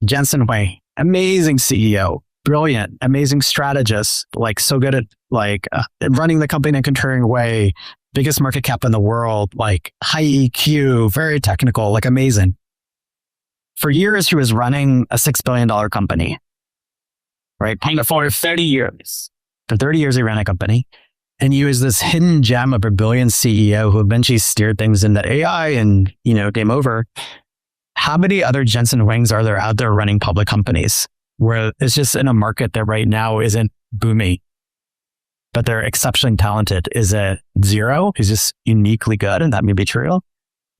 Jensen Huang, amazing CEO, brilliant, amazing strategist, like so good at running the company in a contrarian way, biggest market cap in the world, like high EQ, very technical, like amazing. For years, he was running a $6 billion company, right? For 30 years. For 30 years, he ran a company. And he was this hidden gem of a brilliant CEO who eventually steered things into AI and, game over. How many other Jensen Huangs are there out there running public companies where it's just in a market that right now isn't booming, but they're exceptionally talented? Is it 0? Is this uniquely good? And that may be true.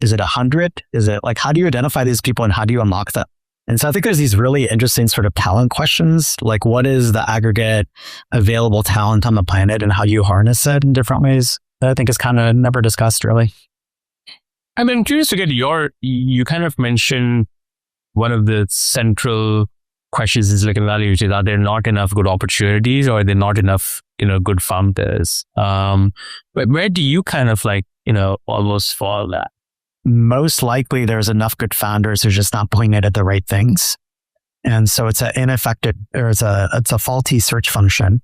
Is it 100? Is it how do you identify these people and how do you unlock them? And so I think there's these really interesting sort of talent questions, like what is the aggregate available talent on the planet and how you harness it in different ways that I think is kind of never discussed really. I'm curious to get you kind of mentioned one of the central questions in Silicon Valley, which is, are there not enough good opportunities or are there not enough, good founders? But where do you kind of almost fall that? Most likely there's enough good founders who're just not pointing at the right things. And so it's an ineffective, or it's a faulty search function.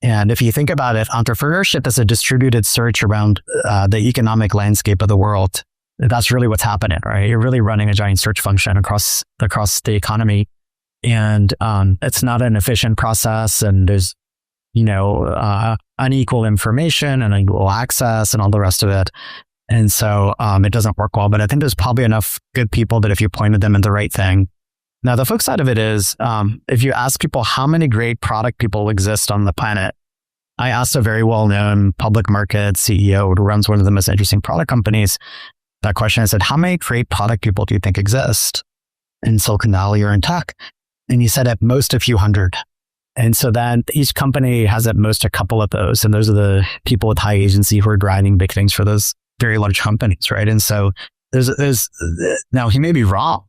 And if you think about it, entrepreneurship is a distributed search around the economic landscape of the world. That's really what's happening, right? You're really running a giant search function across the economy. And it's not an efficient process. And there's, unequal information and unequal access and all the rest of it. And so it doesn't work well, but I think there's probably enough good people that if you pointed them in the right thing. Now, the flip side of it is, if you ask people how many great product people exist on the planet, I asked a very well-known public market CEO who runs one of the most interesting product companies that question. I said, how many great product people do you think exist in Silicon Valley or in tech? And he said at most a few hundred. And so then each company has at most a couple of those. And those are the people with high agency who are driving big things for those very large companies, right? And so there's now he may be wrong.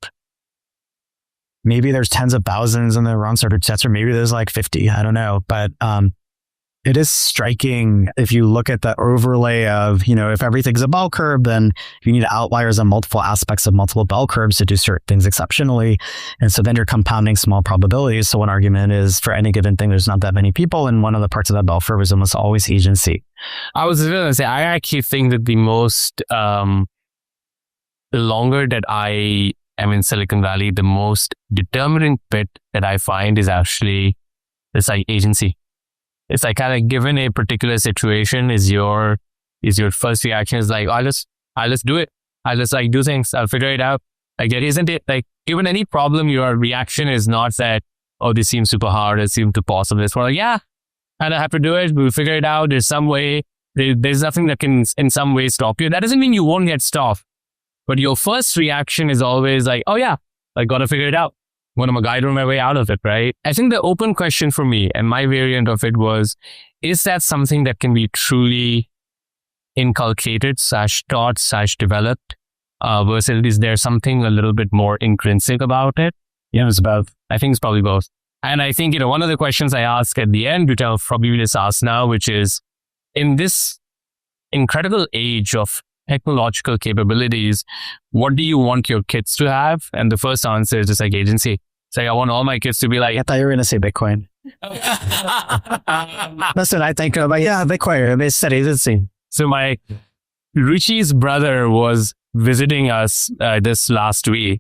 Maybe there's tens of thousands in the wrong sort of sets, or maybe there's 50. I don't know. But it is striking if you look at the overlay of, if everything's a bell curve, then you need outliers on multiple aspects of multiple bell curves to do certain things exceptionally. And so then you're compounding small probabilities. So one argument is for any given thing, there's not that many people. And one of the parts of that bell curve is almost always agency. I was going to say, I actually think that the longer that I am in Silicon Valley, the most determining bit that I find is actually this agency. It's kind of given a particular situation is your first reaction is I'll just do it. I'll just do things. I'll figure it out. Isn't it given any problem, your reaction is not that, oh, this seems super hard. It seems too possible. It's more yeah, and I have to do it. We'll figure it out. There's some way. There's nothing that can in some way stop you. That doesn't mean you won't get stopped. But your first reaction is always oh yeah, I got to figure it out. I'm going to guide my way out of it, right? I think the open question for me and my variant of it was, is that something that can be truly inculcated / taught / developed? Versus is there something a little bit more intrinsic about it? Yeah, it's both. I think it's probably both. And I think, one of the questions I ask at the end, which I'll probably just ask now, which is, in this incredible age of technological capabilities, what do you want your kids to have? And the first answer is just agency. It's I want all my kids to be I thought you were going to say Bitcoin. Listen, I think Bitcoin, it's steady agency. So my Ruchi's brother was visiting us this last week,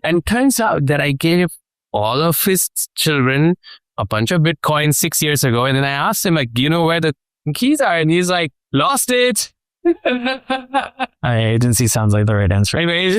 and turns out that I gave all of his children a bunch of Bitcoin 6 years ago. And then I asked him, do you know where the keys are? And he's lost it. Agency sounds like the right answer. Anyway,